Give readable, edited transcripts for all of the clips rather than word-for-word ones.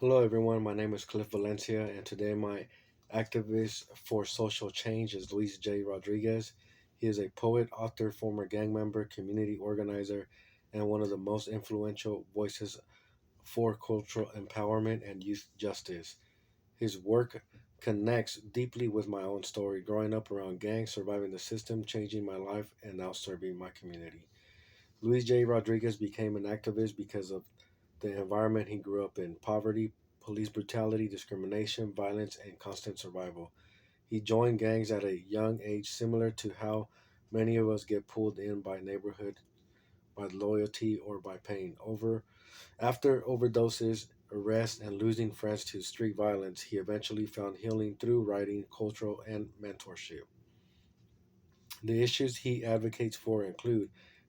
Hello, everyone. My name is Cliff Valencia, and today my activist for social change is Luis J. Rodriguez. He is a poet, author, former gang member, community organizer, and one of the most influential voices for cultural empowerment and youth justice. His work connects deeply with my own story, growing up around gangs, surviving the system, changing my life, and now serving my community. Luis J. Rodriguez became an activist because of the environment he grew up in: poverty, police brutality, discrimination, violence, and constant survival. He joined gangs at a young age, similar to how many of us get pulled in by neighborhood, by loyalty, or by pain. After overdoses, arrests, and losing friends to street violence, he eventually found healing through writing, cultural, and mentorship. The issues he advocates for include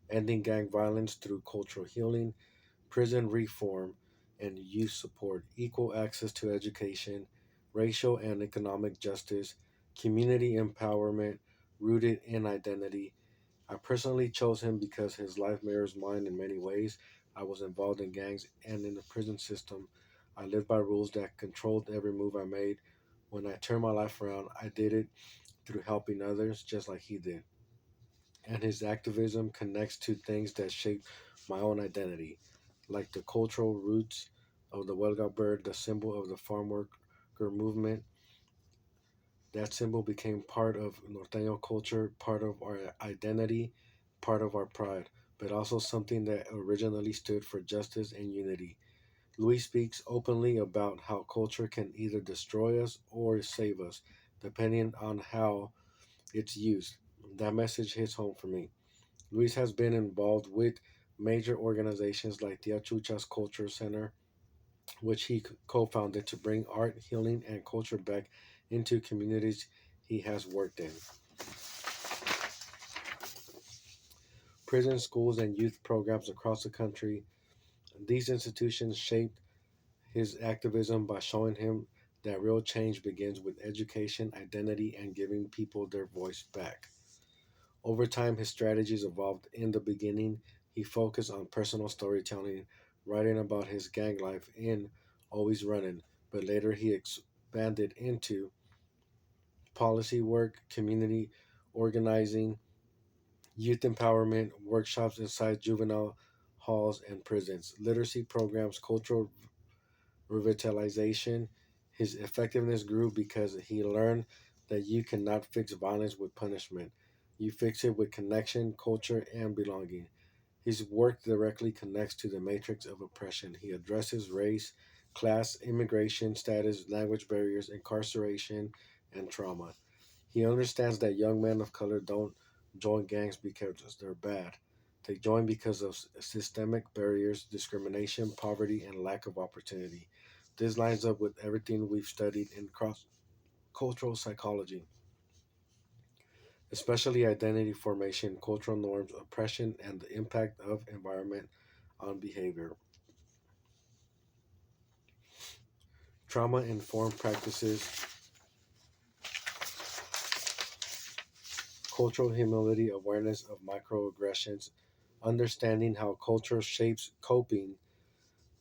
ending gang violence through cultural healing, prison reform and youth support, equal access to education, racial and economic justice, community empowerment rooted in identity. I personally chose him because his life mirrors mine in many ways. I was involved in gangs and in the prison system. I lived by rules that controlled every move I made. When I turned my life around, I did it through helping others just like he did. And his activism connects to things that shape my own identity, like the cultural roots of the Huelga bird, the symbol of the farm worker movement. That symbol became part of Norteño culture, part of our identity, part of our pride, but also something that originally stood for justice and unity. Louis speaks openly about how culture can either destroy us or save us, depending on how it's used. That message hits home for me. Luis has been involved with major organizations like the Achuchas Culture Center, which he co founded to bring art, healing, and culture back into communities he has worked in. Prison schools and youth programs across the country, these institutions shaped his activism by showing him that real change begins with education, identity, and giving people their voice back. Over time, his strategies evolved. In the beginning, he focused on personal storytelling, writing about his gang life in Always Running, but later he expanded into policy work, community organizing, youth empowerment, workshops inside juvenile halls and prisons, literacy programs, cultural revitalization. His effectiveness grew because he learned that you cannot fix violence with punishment. You fix it with connection, culture, and belonging. His work directly connects to the matrix of oppression. He addresses race, class, immigration status, language barriers, incarceration, and trauma. He understands that young men of color don't join gangs because they're bad. They join because of systemic barriers, discrimination, poverty, and lack of opportunity. This lines up with everything we've studied in cross cultural psychology, especially identity formation, cultural norms, oppression, and the impact of environment on behavior. Trauma informed practices, cultural humility, awareness of microaggressions, understanding how culture shapes coping,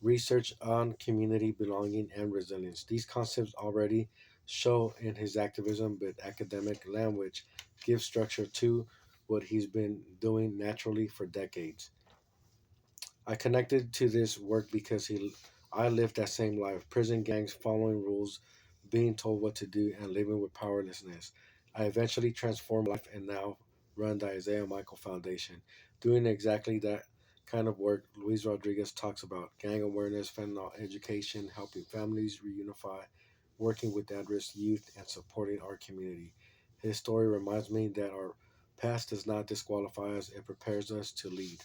research on community belonging and resilience. These concepts already show in his activism, but academic language gives structure to what he's been doing naturally for decades. I connected to this work because I lived that same life: prison gangs, following rules, being told what to do, and living with powerlessness. I eventually transformed life and now run the Isaiah Michael Foundation, doing exactly that kind of work Luis Rodriguez talks about: gang awareness, fentanyl education, helping families reunify, working with at risk youth, and supporting our community. His story reminds me that our past does not disqualify us, it prepares us to lead.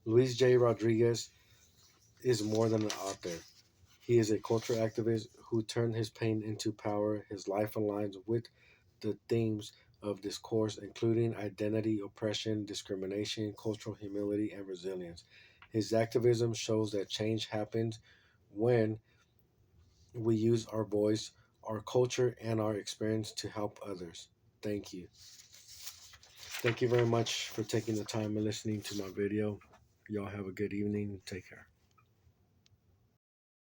Luis J. Rodriguez is more than an author. He is a cultural activist who turned his pain into power. His life aligns with the themes of this course, including identity, oppression, discrimination, cultural humility, and resilience. His activism shows that change happens when we use our voice, our culture, and our experience to help others. Thank you. Thank you very much for taking the time and listening to my video. Y'all have a good evening. Take care.